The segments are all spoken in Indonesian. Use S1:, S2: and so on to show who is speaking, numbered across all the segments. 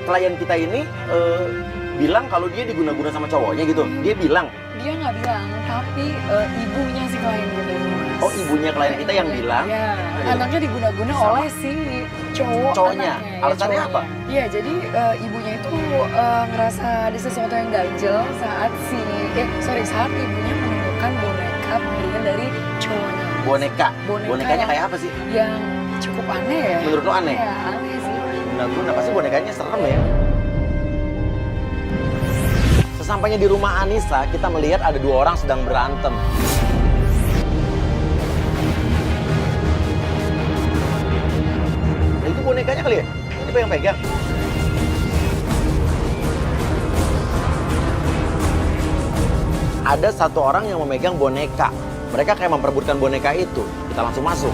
S1: klien kita ini bilang kalau dia diguna-guna sama cowoknya gitu. Dia bilang.
S2: Dia nggak bilang, tapi ibunya si klien gue.
S1: Oh, ibunya klien kita yang bilang.
S2: Ya, anaknya diguna-guna
S1: Sama.
S2: oleh si cowoknya.
S1: Anaknya. Alasannya apa?
S2: Iya, jadi ibunya itu ngerasa ada sesuatu yang ganjel saat saat ibunya menemukan boneka pemberian dari cowoknya.
S1: Bonekanya kayak apa sih?
S2: Yang cukup aneh ya.
S1: Menurut lo aneh?
S2: Iya, aneh sih.
S1: Guna-guna, pasti bonekanya serem ya. Sesampainya di rumah Anissa, kita melihat ada dua orang sedang berantem. Nah, itu bonekanya kali ya? Ini pegang-pegang. Ada satu orang yang memegang boneka. Mereka kayak memperebutkan boneka itu. Kita langsung masuk.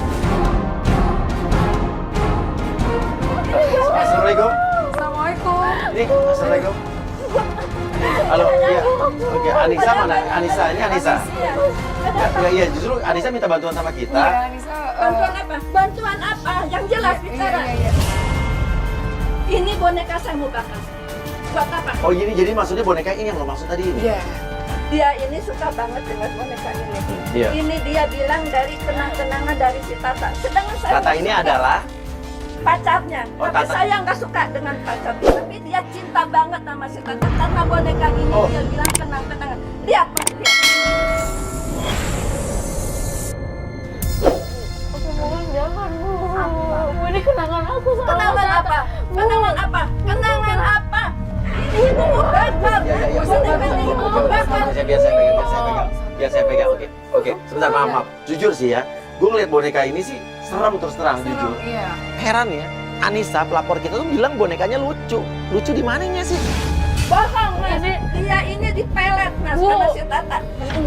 S1: Assalamualaikum.
S2: Assalamualaikum.
S1: Ini, assalamualaikum. Halo, iya. Oke, Anissa mana? Anissa, ini Anissa. Iya, justru Anissa minta bantuan sama kita.
S2: Iya, Anissa.
S3: Bantuan apa? Bantuan apa? Yang jelas bicara.
S2: Iya.
S3: Ini boneka saya mau bakar. Buat apa?
S1: Oh, ini jadi maksudnya boneka ini yang lo maksud tadi ini?
S2: Iya.
S3: Dia ini suka banget dengan boneka ini.
S1: Iya.
S3: Ini dia bilang dari kenang-kenangan dari si Tata. Sedangkan saya
S1: Tata ini adalah
S3: pacarnya.
S1: Oh,
S3: Tapi
S1: Tata.
S3: saya nggak suka dengan pacarnya. Tapi dia cinta banget sama si Tata. Karena boneka ini
S1: Oh.
S3: dia bilang kenang-kenangan. Lihat, Mas, lihat.
S4: Aku mohon jangan, Bu. Ini kenangan aku sama
S3: Kenangan
S4: Tata.
S3: apa? Kenangan apa? Kenangan apa? Ini ibu mau bakar.
S1: Ya.
S3: Boneka ini ibu mau bakar.
S1: Biar saya pegang. Oke. Sebentar, maaf. Jujur sih ya, gue ngeliat boneka ini sih serem terus terang, jujur.
S2: Iya.
S1: Heran ya, Anissa pelapor kita tuh bilang bonekanya lucu. Lucu di mananya sih?
S3: Bohong, Mas. Dia ini dipelet, Mas, sama si Tata.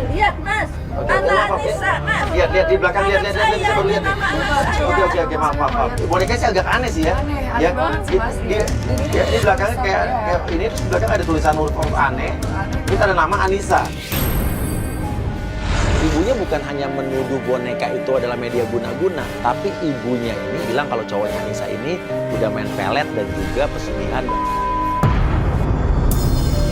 S3: Lihat, Mas.
S1: Oke,
S3: Anak
S1: maaf, ya.
S3: Anissa, Mas.
S1: Lihat di belakang, lihat.
S3: Anak
S1: Saya
S3: saya,
S1: baru lihat.
S3: ini nama anak saya.
S1: Oke, maaf. Bonekanya sih agak aneh sih ya.
S2: Aneh banget sih, Mas.
S1: Di belakangnya kayak ini, terus di belakang ada tulisan huruf aneh. Kita ada nama Anissa. Ibunya bukan hanya menuduh boneka itu adalah media guna-guna, tapi ibunya ini bilang kalau cowoknya Anissa ini udah main pelet dan juga pesugihan.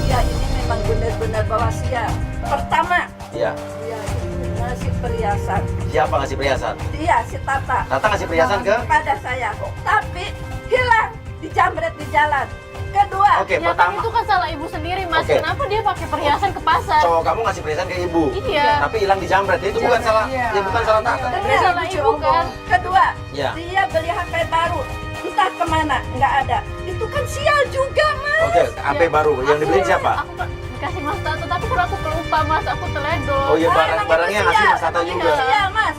S3: Dia ini memang benar-benar bawa sial. Pertama,
S1: Iya.
S3: dia ini ngasih perhiasan.
S1: Siapa ngasih perhiasan?
S3: Dia, si Tata.
S1: Tata ngasih perhiasan ke?
S3: Kepada saya. Tapi hilang, dijamret di jalan. Kedua,
S1: Oke,
S4: Ya kan
S1: pertama.
S4: itu kan salah ibu sendiri, Mas.
S1: Oke.
S4: Kenapa dia pakai perhiasan ke pasar?
S1: Cowok kamu ngasih perhiasan ke ibu.
S4: Iya.
S1: Tapi hilang di jambret. Itu bukan salah.
S2: Iya.
S1: Ya bukan salah Tata.
S4: Ini salah ibu kan?
S3: kedua,
S1: Iya.
S3: dia beli HP baru. Entah kemana, nggak ada. Itu kan sial juga, Mas.
S1: Oke, HP baru. Yang dibeli siapa?
S4: Aku kan dikasih Mas Tata, tapi kan aku pelupa, Mas. Aku teledor.
S1: Oh iya,
S3: Nah,
S1: barangnya
S3: emang itu
S1: ngasih
S3: sial.
S1: Mas Tata
S3: Emang
S1: juga.
S3: itu sial, Mas.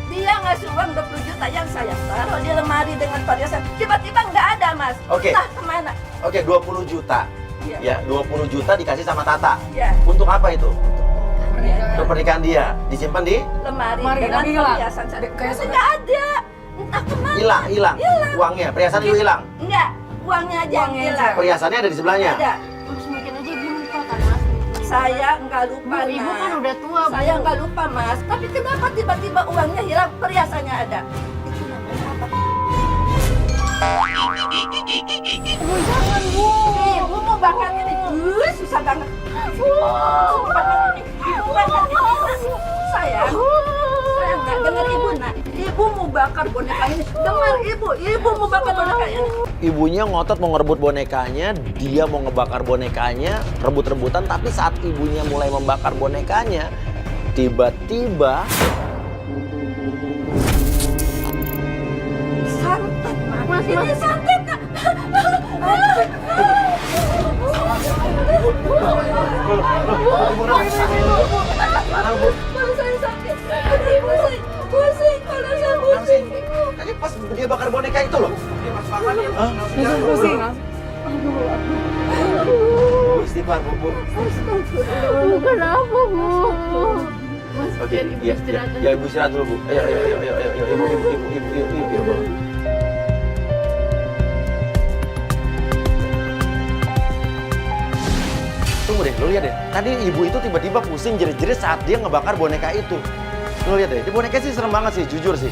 S3: Dia ngasih uang 20 juta yang saya taruh di lemari dengan perhiasan. Tiba-tiba nggak ada, Mas.
S1: Oke.
S3: Entah kemana.
S1: Oke, 20 juta.
S3: Iya.
S1: Ya, 20 juta dikasih sama Tata.
S3: Ya,
S1: Untuk apa itu?
S2: Pernikahan.
S1: Untuk pernikahan dia. Disimpan di?
S3: lemari
S2: Lemari,
S3: dengan
S2: tapi hilang.
S3: perhiasan saya.
S2: Kayak
S3: Tapi nggak ada. Entah kemana.
S1: Hilang. Uangnya, perhiasan juga hilang.
S3: Enggak, uangnya aja yang
S2: Uangnya
S3: hilang.
S1: Perhiasannya ada di sebelahnya.
S3: Ada.
S4: Mas, mungkin aja ibu lupa kan, Mas?
S3: Saya nggak lupa,
S4: Bu, ibu
S3: Nak.
S4: kan udah tua, Bu.
S3: Saya nggak lupa, Mas. Tapi kenapa tiba-tiba uangnya hilang, perhiasannya ada? Itu namanya apa?
S4: Bu, jangan, Bu.
S3: Ibu mau bakar ini. Susah banget. Ibu bakar ini. Ibu bakar ini. Saya nggak dengar ibu, Nak. Ibu mau bakar boneka ini. Dengar ibu. Ibu mau bakar boneka ini.
S1: Ibunya ngotot mau ngerebut bonekanya, dia mau ngebakar bonekanya, rebut-rebutan, tapi saat ibunya mulai membakar bonekanya, tiba-tiba
S3: Santet, Mas.
S4: Mas,
S3: Ini
S4: Mas.
S3: santet, Nak. Kepala saya sakit. Pusing. Kepala saya pusing.
S1: tadi pas dia bakar boneka itu loh. Hah?
S2: Pusing.
S1: Istighfar, Bu.
S4: Bukan apa, Bu. Mas,
S1: Oke,
S4: biar ibu
S1: iya,
S4: istirahat
S1: iya, ibu istirahat dulu, Bu. Ayo, ibu. Tunggu deh, lu lihat deh. Tadi ibu itu tiba-tiba pusing jerit-jerit saat dia ngebakar boneka itu. Lu lihat deh, di boneka sih serem banget sih, jujur sih.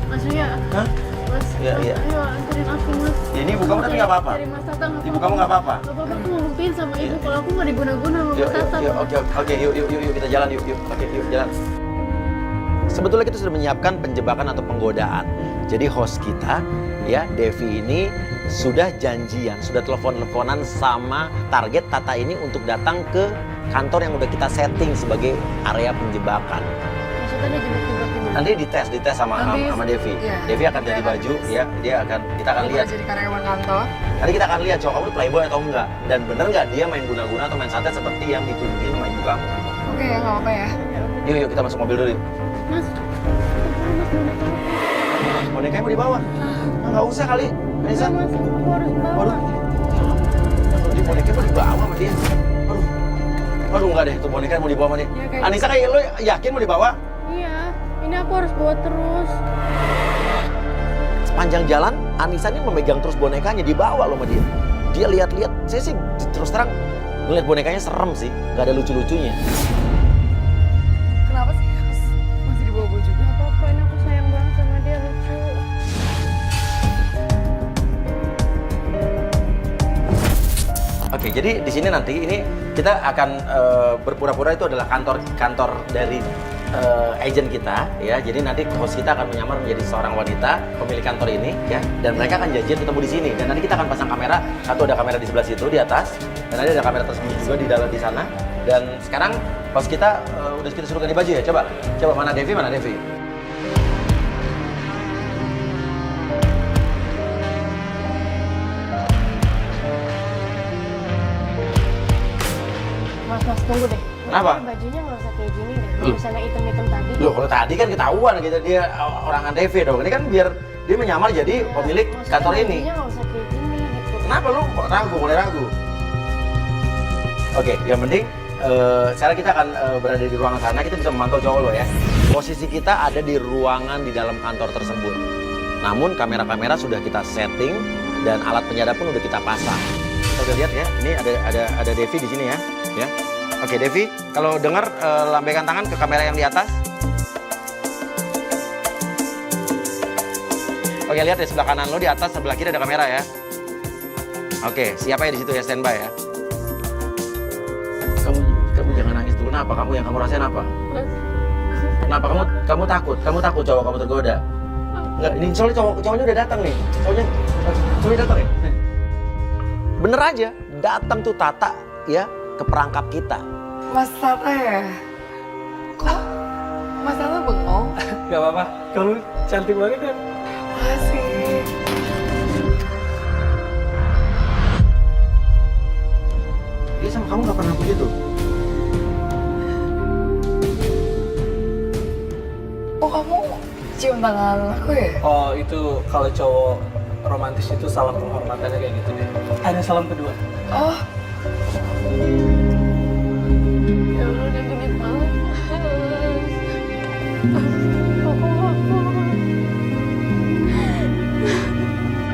S4: Mas Ria,
S1: Hah?
S4: Mas.
S1: Iya, iya.
S4: Ayo anterin aku Mas.
S1: Ini ibu kamu tapi nggak apa-apa.
S4: Cari Mas Tata nggak
S1: Ibu kamu nggak apa-apa.
S4: Nggak apa-apa, aku mau buktiin sama ibu
S1: Iya.
S4: kalau aku nggak diguna-guna sama
S1: Yuk,
S4: Mas Tata.
S1: yuk, oke, oke, yuk, kita jalan, yuk, oke, yuk, jalan. Sebetulnya kita sudah menyiapkan penjebakan atau penggodaan. Jadi host kita, ya, Devi ini sudah janjian, sudah telepon-teleponan sama target Tata ini untuk datang ke kantor yang udah kita setting sebagai area penjebakan.
S4: Maksudnya dia jebak-jebak gimana?
S1: Nanti dites sama Devi.
S2: Iya.
S1: Devi akan
S2: Dia
S1: ganti
S2: akan
S1: baju,
S2: tes.
S1: ya, kita akan lihat.
S2: Jadi karyawan kantor.
S1: Nanti kita akan lihat cowok kamu playboy atau enggak. Dan bener nggak dia main guna-guna atau main santet seperti yang dituduhin sama ibu kamu.
S2: Oke ya, nggak apa-apa ya.
S1: Yuk, kita masuk mobil dulu yuk.
S4: Mas,
S1: Bonekanya mau dibawa? Nggak usah kali, Anissa.
S4: Mas, aku harus bawa.
S1: Waduh. Di bonekanya mau dibawa sama dia. Waduh, enggak deh, tuh bonekanya mau dibawa sama dia.
S2: Ya, kayak
S1: Anissa, kayak lo yakin mau dibawa?
S4: Iya, ini aku harus bawa terus.
S1: Sepanjang jalan, Anissa ini memegang terus bonekanya, dibawa loh sama dia. Dia lihat-lihat, saya sih terus terang ngeliat bonekanya serem sih, nggak ada lucu-lucunya.
S2: Kenapa sih harus masih dibawa-bawa juga?
S4: Gak apa-apa, ini aku sayang banget sama dia, lucu.
S1: Oke, jadi di sini nanti ini kita akan berpura-pura itu adalah kantor dari agent kita, ya. Jadi nanti host kita akan menyamar menjadi seorang wanita pemilik kantor ini, ya. Dan mereka akan janjian ketemu di sini. Dan nanti kita akan pasang kamera. Satu ada kamera di sebelah situ di atas, dan nanti ada kamera tersembunyi juga di dalam di sana. Dan sekarang host kita udah kita suruh ganti baju ya. Coba mana Devi, mana Devi?
S4: Mas, tunggu deh.
S1: Kenapa?
S4: Bajunya nggak usah kayak gini deh. Nggak usah yang hitam-hitam tadi.
S1: Loh, kalau tadi kan ketahuan gitu dia orang Devi dong. Ini kan biar dia menyamar jadi pemilik
S4: Maksudnya
S1: kantor ini.
S4: bajunya nggak usah kayak gini gitu.
S1: Kenapa lu kok ragu, mulai ragu? Oke, yang penting sekarang kita akan berada di ruangan sana, kita bisa memantau cowok lo ya. Posisi kita ada di ruangan di dalam kantor tersebut. Namun kamera-kamera sudah kita setting dan alat penyadap pun udah kita pasang. Kita udah lihat ya, ini ada Devi di sini ya. Ya. Oke Devi, kalau dengar lambaikan tangan ke kamera yang di atas. Oke, lihat di sebelah kanan lo, di atas sebelah kiri ada kamera ya. Oke, siapa ya di situ ya, standby ya. Kamu jangan nangis dulu. Kenapa? Kamu yang kamu rasain apa? Kenapa kamu takut? Kamu takut cowok kamu tergoda? Enggak, ini soalnya cowoknya udah datang nih. Cowoknya datang ya. Bener aja, datang tuh Tata ya ke perangkap kita.
S2: Mas Tata ya? Kok Mas Tata bengong?
S5: Gak apa-apa, kamu cantik banget kan?
S2: Makasih.
S1: Dia sama kamu gak pernah begitu?
S2: Oh kamu cium tangan aku ya?
S5: Oh itu kalau cowok romantis itu salam penghormatannya kayak gitu deh. Ada salam kedua.
S2: Oh
S4: Ya Allah, udah gede banget.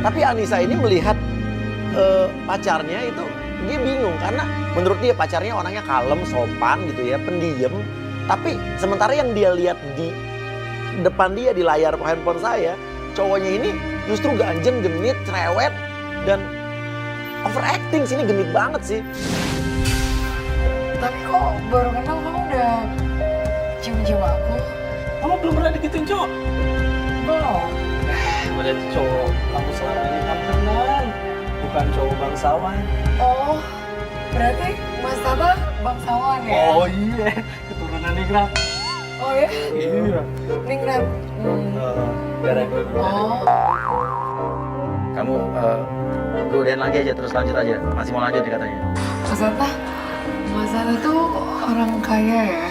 S1: Tapi Anissa ini melihat pacarnya itu dia bingung karena menurut dia pacarnya orangnya kalem, sopan gitu ya, pendiam. Tapi sementara yang dia lihat di depan dia di layar handphone saya, cowoknya ini justru ganjen, genit, cerewet dan overacting sini, genit banget sih.
S2: tapi kok baru kenal kamu udah cium-cium aku?
S5: Kamu belum pernah digituin cowok?
S2: Belum.
S5: Berarti cowok kamu selama ini kamu kenal, bukan cowok bangsawan.
S2: Oh berarti Mas Tata bangsawan ya?
S5: Oh iya, keturunan ningrat.
S2: Oh ya?
S5: Iya.
S2: Ningrat.
S5: Darah.
S2: Oh
S1: Kamu godain lagi aja, terus lanjut aja. Masih mau lanjut nih katanya.
S2: Mas Tata tuh orang kaya ya?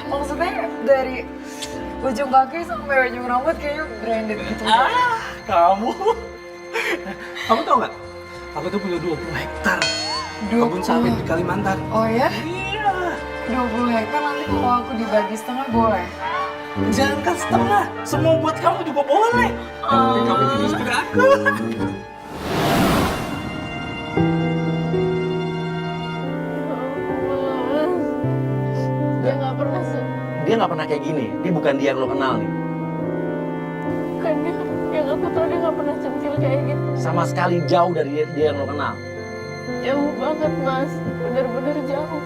S2: Maksudnya dari ujung kaki sampai ujung rambut kayaknya branded gitu.
S5: Kamu. Kamu tau nggak? Aku tuh punya 20 hektar kebun sawit di Kalimantan.
S2: Oh ya?
S5: Iya.
S2: 20 hektar nanti kalau aku dibagi setengah boleh?
S5: Jangan setengah, semua buat kamu juga boleh. Tapi kamu juga istri aku.
S4: Dia nggak pernah
S1: Dia nggak pernah kayak gini. Dia bukan dia yang lo kenal nih.
S4: kan dia yang aku tahu
S1: sama sekali jauh dari dia yang lo kenal.
S4: Jauh banget Mas, bener-bener jauh.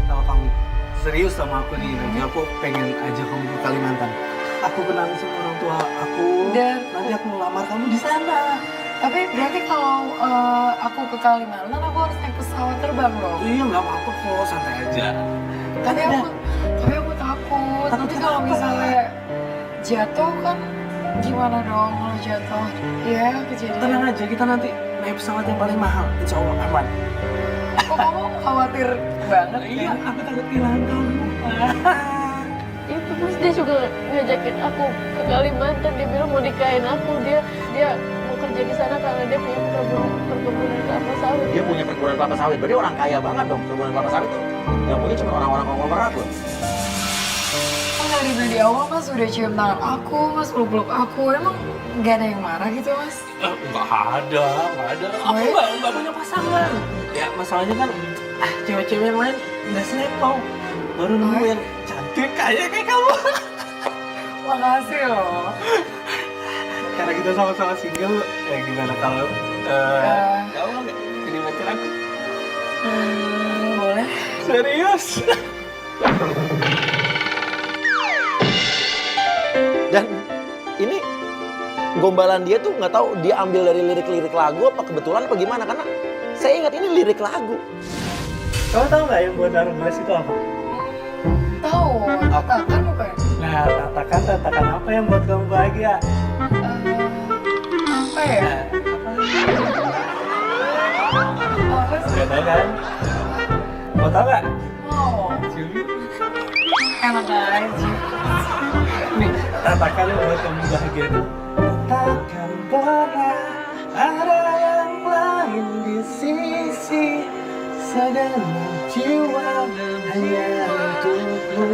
S5: Kalau kamu serius sama aku nih, nanti aku pengen ajak kamu ke Kalimantan. Aku kenal sama orang tua aku,
S2: Dan
S5: nanti aku melamar kamu di sana.
S2: tapi berarti kalau aku ke Kalimantan aku harus naik pesawat terbang dong.
S5: Iya nggak apa-apa kok, santai aja.
S2: Tapi aku takut.
S5: Takut
S2: Nanti kalau
S5: kenapa?
S2: misalnya jatuh kan gimana dong kalau jatuh? Ya kejadian.
S5: Tenang aja, kita nanti naik pesawat yang paling mahal, insya Allah aman.
S2: Kok kamu khawatir banget?
S5: Iya,
S2: ya?
S5: aku takut kehilangan kamu.
S4: Itu Mas, dia juga ngajakin aku ke Kalimantan. Dia bilang mau nikahin aku. Dia mau kerja di sana karena dia punya perkebunan kelapa sawit.
S1: Dia punya perkebunan kelapa sawit, berarti orang kaya banget dong. Perkebunan kelapa sawit tuh yang punya cuma orang-orang konglomerat loh.
S2: Kan dari awal Mas udah cium tangan aku, Mas peluk-peluk aku. Emang nggak ada yang marah gitu Mas?
S5: Nggak ada. Aku nggak punya pasangan. Ya masalahnya kan, cewek-cewek yang lain nggak selevel. Baru nemu yang cantik kayak kamu.
S2: Makasih loh.
S5: Karena kita sama-sama single, ya gimana kalau kamu nggak jadi pacar aku?
S2: Boleh.
S5: Serius?
S1: Dan ini gombalan dia tuh nggak tahu dia ambil dari lirik-lirik lagu apa kebetulan apa gimana, karena saya ingat ini lirik lagu.
S5: Kamu tahu nggak yang buat taruh gelas itu apa?
S2: Tahu, tatakan bukan?
S5: Nah, tatakan apa yang buat kamu bahagia?
S2: Apa ya? Apa sih?
S5: Gak tahu kan? Mau tahu nggak?
S2: Mau. Enak aja.
S5: Nih, tatakan yang buat kamu bahagia itu. Takkan pernah ada yang lain di sisi segenap jiwa hanya untukmu.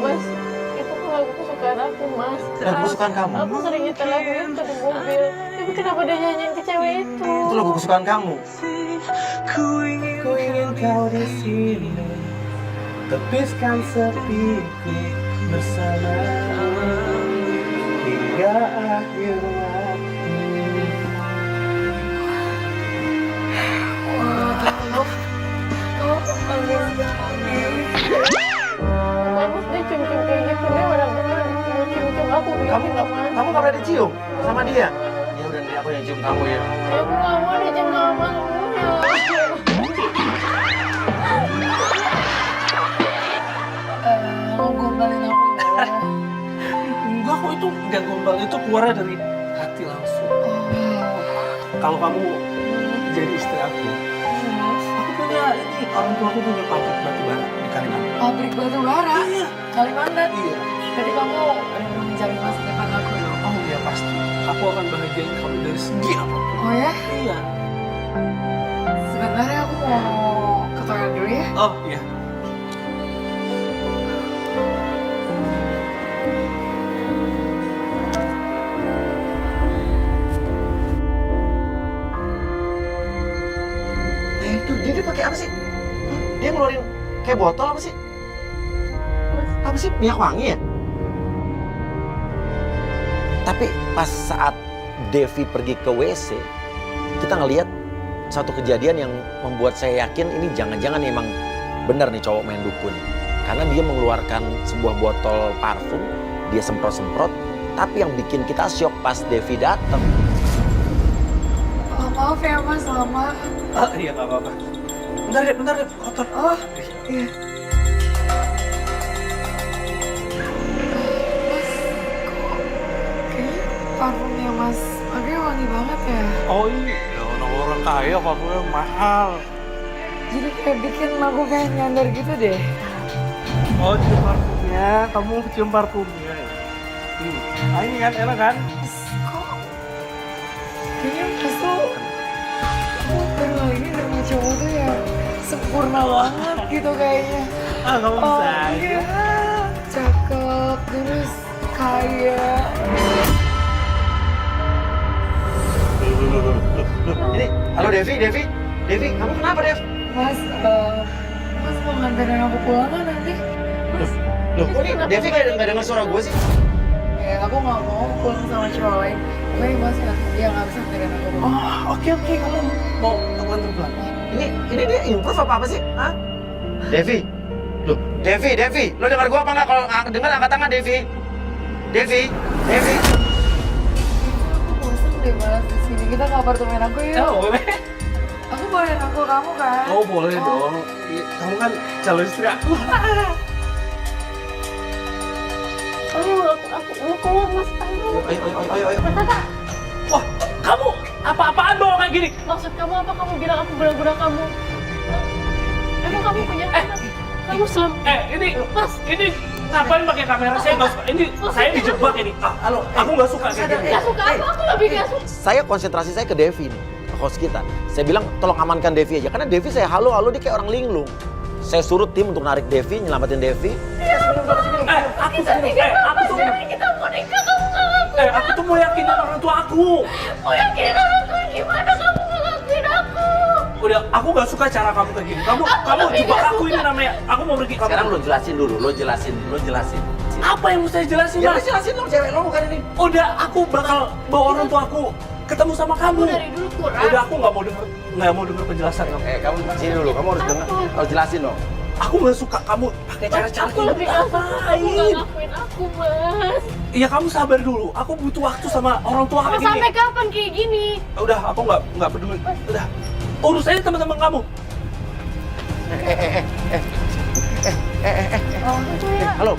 S4: Mas, itu lagu kesukaan aku Mas.
S1: Lagu kesukaan kamu?
S4: Aku sering nyetel lagu itu di mobil. Tapi kenapa dia nyanyiin ke cewek itu?
S1: Itu lagu kesukaan kamu.
S5: Ku ingin kau di sini, tepiskan sepiku bersama hingga akhir waktu.
S4: Mas, dia cium-cium kayak gitu. Dia benar-benar mau cium-cium aku gitu
S1: Kamu
S4: Mas.
S1: kamu nggak pernah dicium sama dia? Ya udah nih aku yang cium kamu ya.
S4: Ya aku nggak mau dicium sama kamunya.
S2: Gombalin aku boleh.
S5: Enggak kok, itu nggak gombal, itu keluar dari hati langsung. Kalau kamu jadi istri aku punya ini, orang tua aku punya pabrik batu bara di Kalimantan.
S2: Pabrik batu bara?
S5: Iya.
S2: Kalimantan?
S5: Iya.
S2: Jadi kamu benar-benar mencari masa depan aku dong?
S5: Oh iya pasti. Aku akan bahagiain kamu dari segi apapun.
S2: Oh ya?
S5: Iya.
S2: Sebentar ya, aku mau ke toilet dulu ya.
S5: Oh iya.
S1: Itu dia pakai apa sih? Dia ngeluarin kayak botol apa sih? Apa sih, minyak wangi ya? Tapi pas saat Devi pergi ke WC, kita ngelihat satu kejadian yang membuat saya yakin ini jangan-jangan emang benar nih cowok main dukun. Karena dia mengeluarkan sebuah botol parfum, dia semprot-semprot, tapi yang bikin kita syok pas Devi datang.
S2: Oh, maaf ya Mas, lama.
S5: Oh iya nggak apa-apa. Bentar deh, kotor.
S2: Oh, iya. Mas, kok kayaknya parfumnya Mas pakai wangi banget ya?
S5: Oh iya, orang kaya parfumnya mahal.
S2: Jadi kayak bikin aku kayak nyandar gitu deh.
S5: Oh cium parfumnya, kamu cium parfumnya. Ini kan enak kan?
S2: Mas, kok kayaknya Mas tuh baru kali ini sama cowok tuh ya sempurna banget gitu kayaknya.
S5: Ah kamu
S2: Oh
S5: bisa.
S2: iya, cakep, terus kaya.
S1: Ini, halo Devi, kamu kenapa Dev?
S2: Mas, Mas mau nganterin aku pulang kan nanti? Mas,
S1: Loh, kok nih Devi nggak dengar suara gue sih?
S2: Ya, aku nggak mau pulang sama cowok lain. Pokoknya mas ya nggak bisa ngerin aku.
S5: Oh, oke, kamu mau aku antar pulang?
S1: Ini dia improve apa sih? Hah? Devi? Loh, Devi, lo dengar gue apa nggak? Kalau dengar angkat tangan Devi. Devi.
S2: Aku bosan deh malas di sini. Kita ke apartemen aku yuk.
S5: Oh, boleh.
S2: Aku boleh rangkul kamu kan?
S5: Oh, boleh dong. Iya, kamu kan calon istri aku.
S4: Aku mau keluar mas.
S1: Ayo.
S5: Wah, kamu apa-apaan bawa kayak gini?
S4: Maksud kamu apa? Kamu bilang aku guna-guna kamu? Emang kamu punya anak? Kamu
S5: Ini, Mas, ini ngapain pakai kamera? Saya nggak suka. Ini saya dijebak ini. Halo, aku nggak suka kayak gini.
S4: Gak suka apa? Aku lebih gak suka.
S1: Saya konsentrasi saya ke Devi nih, ke host kita. Saya bilang tolong amankan Devi aja, karena Devi saya halo dia kayak orang linglung. Saya suruh tim untuk narik Devi, nyelamatin Devi.
S5: Aku tuh mau yakinin orang tua aku.
S4: Mau yakin aku gimana kamu ngelakuin aku?
S5: Udah, aku nggak suka cara kamu kayak gini. Kamu jebak aku ini namanya. Aku mau pergi.
S1: Sekarang lo jelasin dulu, lo jelasin.
S5: Apa yang mesti saya jelasin,
S1: Ya
S5: Mas?
S1: jelasin dong, cewek lo bukan ini.
S5: Udah, aku bakal bawa orang tua aku ketemu sama kamu.
S4: Dari dulu kurang.
S5: Udah, aku nggak mau denger penjelasan kamu.
S1: Kamu sini dulu, kamu harus dengar, harus jelasin dong.
S5: Aku nggak suka kamu pakai cara-cara
S4: Aku lebih gak suka kamu gak ngakuin aku, Mas.
S5: Iya, kamu sabar dulu. Aku butuh waktu sama orang tua
S4: Mau
S5: kayak gini.
S4: sampai kapan kayak gini?
S5: Udah, aku nggak peduli. Udah, urus aja teman-teman kamu.
S1: Halo,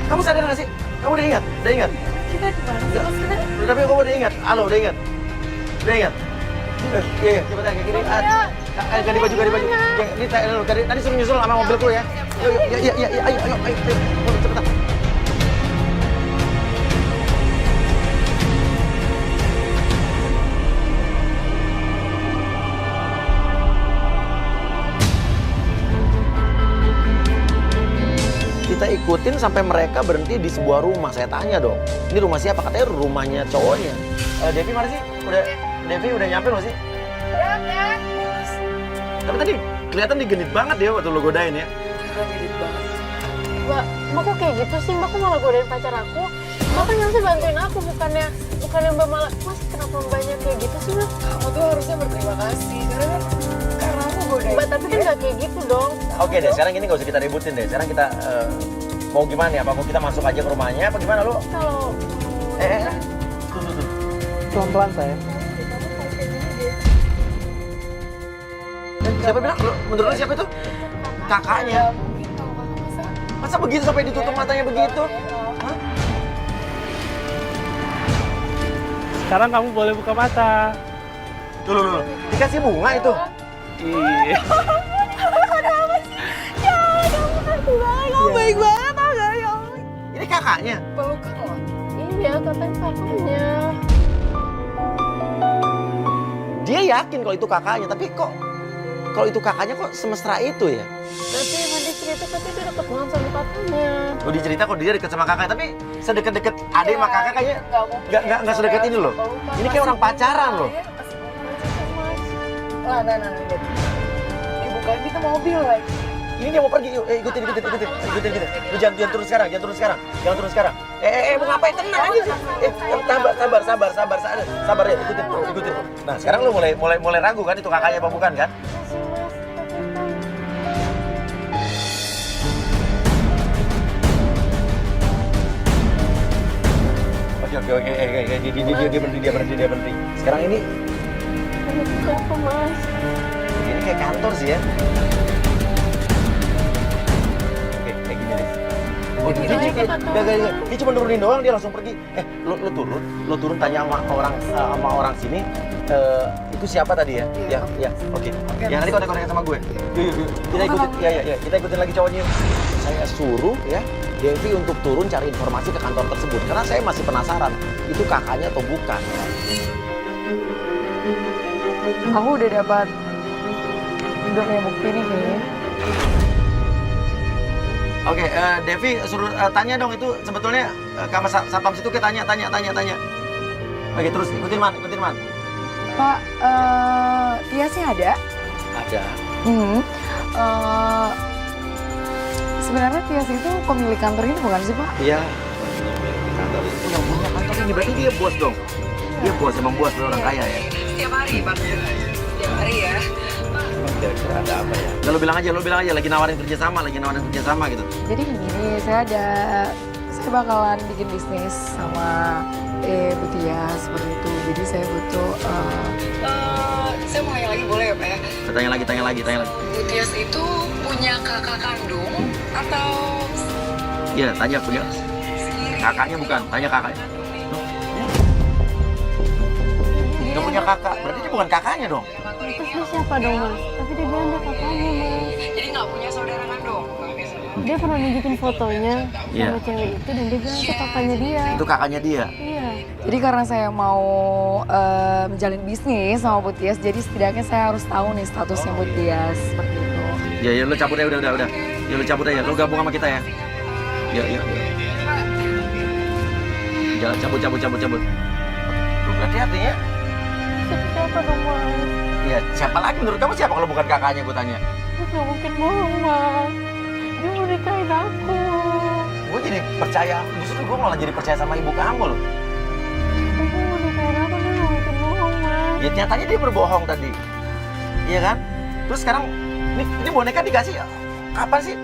S1: kamu sadar nggak sih? Kamu udah ingat?
S2: Kita di mana sih mas? Kita
S1: Tapi kamu udah ingat? Halo, udah ingat? Iya, cepetan kayak gini. Ganti baju. Ya, ini tadi suruh nyusul sama mobilku ya. Ayo, cepetan. Kita ikutin sampai mereka berhenti di sebuah rumah. Saya tanya dong, ini rumah siapa? Katanya rumahnya cowoknya. Devi mana sih? Devi udah nyampe loh sih? Tapi tadi kelihatan digenit banget dia waktu lo godain ya.
S2: mirip banget.
S4: Mbak kok kayak gitu sih? Mbak kok malah godain pacar aku? Mbak kan harusnya bantuin aku, bukannya Mbak malah, Mas kenapa mbaknya kayak gitu sih, Mas?
S2: Kamu tuh harusnya berterima kasih karena aku godain.
S4: Mbak tapi kan gak kayak gitu dong.
S1: Oke deh, sekarang ini gak usah kita ributin deh. Sekarang kita mau gimana ya? Apa mau kita masuk aja ke rumahnya? Apa gimana lo?
S4: Kalau
S1: Tuh.
S5: Pelan-pelan, saya.
S1: Siapa bilang? Menurut lo siapa itu? Kakaknya.
S2: Mungkin kalau kakak
S1: Masa begitu sampai ditutup matanya begitu? Hah?
S5: Sekarang kamu boleh buka mata.
S1: Dulu. Dikasih bunga itu?
S5: Iya.
S2: kamu baik banget tau gak ya?
S1: Ini kakaknya?
S2: Pelukan loh.
S4: iya katanya kakaknya.
S1: Dia yakin kalau itu kakaknya, tapi kok kalau itu kakaknya kok semesra itu ya?
S4: Tapi emang dia cerita katanya dia deket banget sama kakaknya.
S1: Lo dicerita kok dia deket sama kakak, tapi sedekat-dekat adik sama kakak kayaknya nggak sedekat ini loh. Ini kayak orang pacaran loh.
S2: Nah, lihat. Dibukain kita mobil lagi.
S1: Ini dia mau pergi, yuk, ikutin. Lu jangan turun sekarang. Mau ngapain? Tenang aja. Sabar ya, ikutin. Nah, sekarang lu mulai ragu kan itu kakaknya apa bukan kan? Oke. Dia berhenti. Sekarang ini
S4: Kenapa Mas?
S1: ini kayak kantor sih ya. Oke, kayak gini deh. Dia cuma nurunin doang, dia langsung pergi. Lo turun tanya sama orang sini. Itu siapa tadi ya? Ya, oke. Ya nanti kontak-kontak sama gue. Yuk. Kita ikutin. Ya. Kita ikutin lagi cowoknya. Saya suruh ya Devi untuk turun cari informasi ke kantor tersebut karena saya masih penasaran itu kakaknya atau bukan.
S2: Aku udah dapat punya bukti nih kayaknya.
S1: Oke, Devi suruh tanya dong itu sebetulnya kamar satpam situ kita tanya. Oke, terus ikutin man.
S2: Pak, Tiasnya ada?
S1: Ada.
S2: Hmm. sebenarnya Tias itu pemilik kantor ini bukan sih Pak?
S1: Iya. Kantor itu yang punya kantor ini berarti dia bos dong. Dia bos, emang bos orang kaya ya.
S2: Setiap hari Pak. Setiap hari ya.
S1: Kira-kira ada apa ya? Udah, lo bilang aja lagi nawarin kerjasama gitu.
S2: Jadi gini, saya bakalan bikin bisnis sama Bu Tias seperti itu. Jadi saya butuh, saya mau nanya lagi boleh ya Pak ya?
S1: Tanya lagi.
S2: Bu Tias itu punya kakak kandung atau
S1: Iya, tanya punya. Kakaknya bukan, tanya kakaknya. Nggak punya kakak, berarti dia bukan kakaknya dong.
S4: Terus dia siapa dong mas? Tapi dia bilang dia kakaknya mas.
S2: jadi nggak punya saudara kandung?
S4: Dia pernah nunjukin fotonya
S1: Iya.
S4: sama cewek itu dan dia bilang itu kakaknya dia.
S1: Itu kakaknya dia.
S4: Iya.
S2: Jadi karena saya mau menjalin bisnis sama Bu Tias, jadi setidaknya saya harus tahu nih statusnya Bu Tias seperti itu.
S1: Ya, lo cabut aja, udah. Ya, lo cabut aja, lo gabung sama kita ya. Ya. Jalan, cabut. Lo berarti artinya,
S4: Siapa dong mas?
S1: ya siapa lagi menurut kamu siapa kalau bukan kakaknya, gue tanya.
S4: Gue gak mungkin bohong mas. Dia mau nikahin aku.
S1: Gue jadi percaya, justru gue malah jadi percaya sama ibu kamu loh.
S4: Dia mau nikahin aku, dia gak mungkin bohong mas.
S1: Ya nyatanya dia berbohong tadi. Iya kan? Terus sekarang, ini boneka dikasih kapan sih?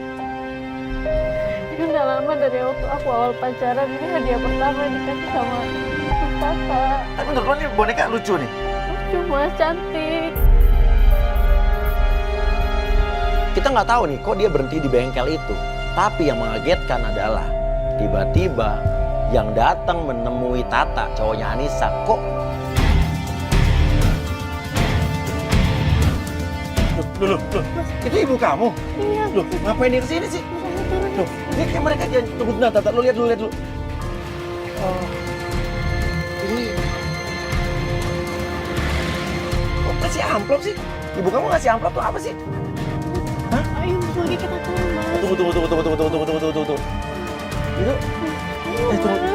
S4: Ini udah lama dari waktu aku awal pacaran. Ini hadiah pertama yang dikasih sama kakak.
S1: Tapi menurut lo ini boneka lucu nih.
S4: Lucu mas, cantik.
S1: Kita nggak tahu nih kok dia berhenti di bengkel itu. Tapi yang mengagetkan adalah tiba-tiba yang datang menemui Tata, cowoknya Anissa, kok Loh, itu ibu kamu?
S4: Iya.
S1: Loh, ngapain dia kesini sih? Loh, ini kayak mereka jangan tunggu dulu, Tata, lo lihat dulu. Oh, ini kok kasih amplop sih? Ibu kamu ngasih amplop tuh apa sih?
S4: Ayo lagi kita turun mas.
S1: Tunggu. Itu, tunggu.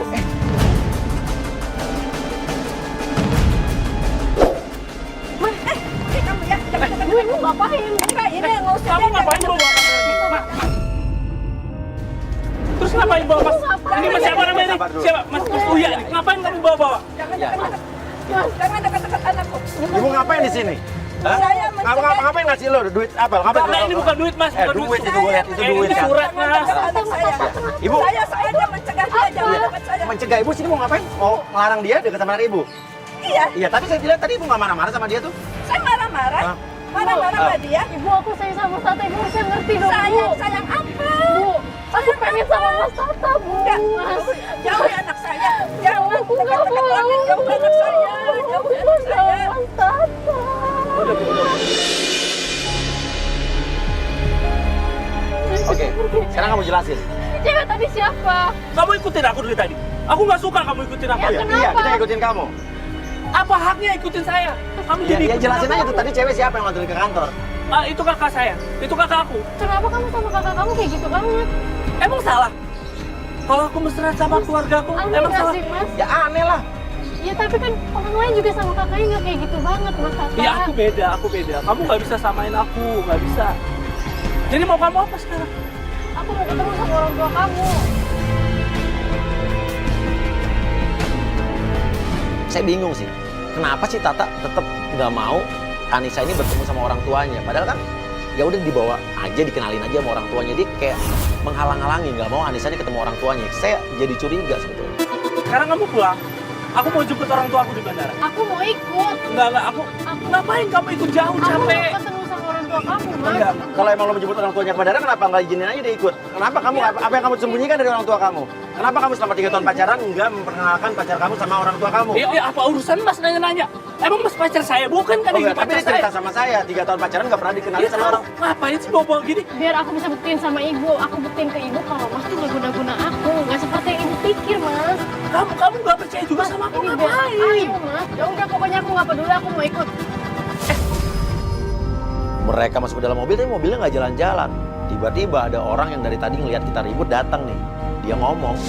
S3: Kamu ya, jangan
S4: Ibu ngapain?
S3: enggak ini nggak usah.
S5: Kamu ngapain bawa Mak? Terus ngapain bawa mas? Ini mas siapa namanya ini?
S1: Sabar dulu.
S5: Siapa? Mas Uya. Ngapain kamu bawa?
S3: Jangan dekat-dekat anakku.
S1: Ibu ngapain di sini? Hah?
S3: Saya mencegah-
S1: Ngapain ngasih lo duit apa? Ngapain?
S5: Karena ini bukan duit mas, bukan
S1: duit itu gue lihat, itu
S5: Ini
S1: duit kan.
S5: surat mas.
S3: Anak saya.
S1: Ibu
S3: Saya sengaja mencegah dia jangan dekat saya.
S1: mencegah ibu sini mau ngapain? Mau melarang dia dekat sama anak ibu?
S3: Iya,
S1: Iya, tapi saya bilang tadi ibu nggak marah-marah sama dia tuh.
S3: saya marah-marah.
S1: Hah?
S3: Marah-marah sama dia.
S4: Ibu aku sayang sama Tata, ibu harusnya ngerti dong bu.
S3: Sayang apa?
S4: Bu, aku pengen sama Mas Tata bu.
S3: Enggak,
S4: Mas.
S3: jauhi anak saya. Jangan
S4: Aku nggak
S3: dekat-dekat
S4: mau.
S3: lagi. Jauhi anak saya. Jauhi anak saya.
S4: Mas Tata.
S1: Oke, sekarang kamu jelasin.
S4: Cewek tadi siapa?
S5: Kamu ikutin aku dari tadi. Aku nggak suka kamu ikutin aku.
S4: Ya,
S1: Iya,
S4: kenapa?
S1: iya, kita ikutin kamu.
S5: Apa haknya ikutin saya? Kamu
S1: Ya,
S5: jadi
S1: ya
S5: ikutin
S1: jelasin
S5: aku.
S1: aja tuh tadi cewek siapa yang nganterin ke kantor.
S5: Ah, itu kakak saya. Itu kakak aku.
S4: Kenapa kamu sama kakak kamu kayak gitu banget?
S5: Emang salah? Kalau aku mesra sama keluargaku,
S4: Aneh
S5: emang
S4: gak
S5: salah?
S4: sih mas?
S1: Ya aneh lah.
S4: Ya tapi kan orang lain juga sama kakaknya nggak kayak gitu banget Mas Tata.
S5: Iya, aku beda. Kamu nggak bisa samain aku, nggak bisa. Jadi mau kamu apa sekarang?
S4: Aku mau ketemu sama orang tua kamu.
S1: Saya bingung sih. Kenapa sih Tata tetap nggak mau Anissa ini bertemu sama orang tuanya? Padahal kan ya udah dibawa aja, dikenalin aja sama orang tuanya. Dia kayak menghalang-halangi, nggak mau Anissa ini ketemu orang tuanya. Saya jadi curiga sebetulnya.
S5: Sekarang kamu pulang. Aku mau jemput orang tua aku di bandara.
S4: Aku mau ikut.
S5: Enggak, aku ngapain kamu ikut jauh,
S4: Aku
S5: capek.
S4: mau ketemu sama orang tua kamu Mas.
S1: Enggak, kalau emang lo menjemput orang tuanya ke bandara, kenapa nggak izinin aja dia ikut? Kenapa kamu, apa yang kamu sembunyikan dari orang tua kamu? Kenapa kamu selama 3 tahun pacaran nggak memperkenalkan pacar kamu sama orang tua kamu?
S5: Ya, apa urusan mas nanya-nanya? Emang mas pacar saya bukan kan
S1: Oh,
S5: ini
S1: enggak, tapi
S5: pacar
S1: dia cerita
S5: saya?
S1: sama saya, 3 tahun pacaran nggak pernah dikenalin
S5: Ya,
S1: sama orang.
S5: ngapain sih bawa-bawa gini?
S4: Biar aku bisa buktiin sama ibu. Aku buktiin ke ibu kalau Mas tuh gak guna-guna aku. Gak seperti yang ibu pikir Mas.
S5: Kamu nggak percaya juga sama aku,
S4: Ini biar
S5: ngapain?
S4: ayo Mas. Ya udah pokoknya aku nggak peduli. Aku mau ikut.
S1: Mereka masuk ke dalam mobil, tapi mobilnya nggak jalan-jalan. Tiba-tiba ada orang yang dari tadi ngelihat kita ribut datang nih. Dia ngomong,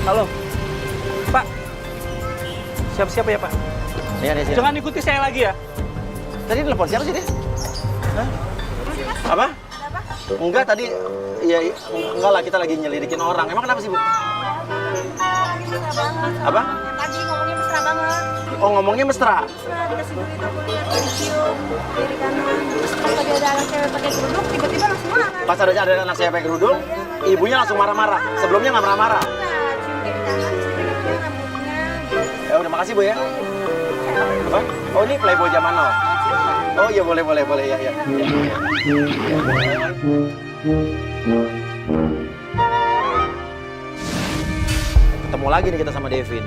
S5: Halo, Pak. Siap-siap ya Pak.
S1: nih sini.
S5: Jangan ikuti saya lagi ya.
S1: Tadi telepon siapa sih dia? Hah? Apa? Enggak tadi, ya enggak lah kita lagi nyelidikin orang. Emang kenapa sih Bu? Apa?
S3: Tadi ngomongnya mesra banget.
S1: Oh ngomongnya mesra.
S3: Mesra, dikasih duit aku lihat dari cium, kiri kanan. Terus pas lagi ada anak cewek pakai kerudung, tiba-tiba langsung marah.
S1: Pas ada anak saya pakai kerudung, ibunya langsung marah-marah. Sebelumnya nggak marah-marah.
S3: Nah, cium kiri kanan, terus pegangnya rambutnya.
S1: Ya udah makasih Bu ya. Apa? Oh ini Playboy zaman now. Oh iya boleh ya ya. Ketemu lagi nih kita sama Devin.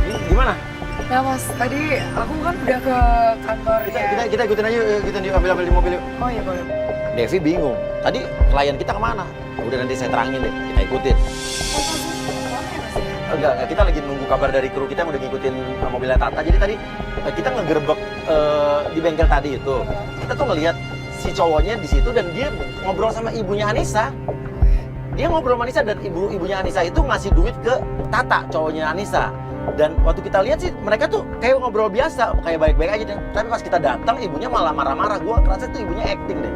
S1: Ini gimana?
S2: Nah mas, tadi aku kan udah ke kantor
S1: Kita ikutin aja, kita ambil di mobil yuk.
S2: Oh iya boleh.
S1: Devi bingung. Tadi klien kita kemana? Udah nanti saya terangin deh, kita ikutin. Enggak, kita lagi nunggu kabar dari kru kita yang udah ngikutin mobilnya Tata. Jadi tadi kita ngegerebek di bengkel tadi itu. Kita tuh ngelihat si cowoknya di situ dan dia ngobrol sama ibunya Anissa. Dia ngobrol sama Anissa dan ibunya Anissa itu ngasih duit ke Tata, cowoknya Anissa. Dan waktu kita lihat sih mereka tuh kayak ngobrol biasa, kayak baik-baik aja. Tapi pas kita datang ibunya malah marah-marah. Gua ngerasa tuh ibunya acting deh.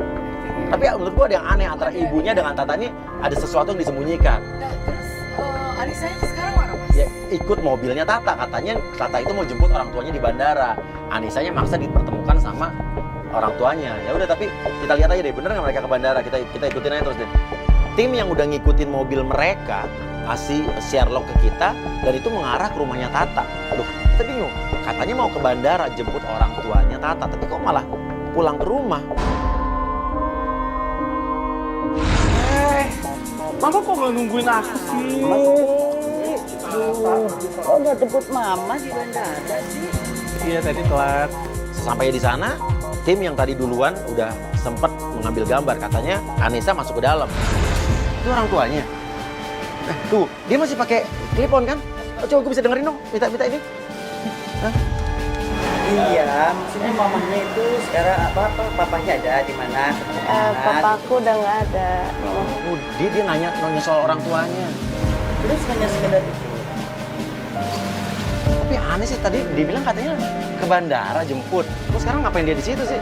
S1: Tapi menurut gua ada yang aneh antara ibunya dengan Tata ini ada sesuatu yang disembunyikan.
S2: Nah terus Anissa sekarang mana mas?
S1: Ya ikut mobilnya Tata, katanya Tata itu mau jemput orang tuanya di bandara. Anisanya maksa dipertemukan sama orang tuanya. Ya udah tapi kita lihat aja deh, bener nggak mereka ke bandara? Kita ikutin aja terus deh. Tim yang udah ngikutin mobil mereka kasih Sherlock ke kita dan itu mengarah ke rumahnya Tata. Loh, kita bingung. Katanya mau ke bandara jemput orang tuanya Tata, tapi kok malah pulang ke rumah?
S5: Mama kok nggak nungguin aku sih?
S3: Kok nggak jemput mama di bandara sih?
S5: Iya tadi telat.
S1: Sampai di sana, tim yang tadi duluan udah sempet mengambil gambar. Katanya Anissa masuk ke dalam. Itu orang tuanya. Tuh, dia masih pakai clip-on kan? Coba gue bisa dengerin dong, minta ini. Hah?
S6: Iya, maksudnya mamahnya itu sekarang papahnya ada di mana?
S4: Papaku udah nggak ada.
S1: Oh, dia nanya soal orang tuanya.
S6: Terus hanya sekedar itu.
S1: Tapi aneh sih, tadi dia bilang katanya ke bandara jemput. Terus sekarang ngapain dia di situ sih?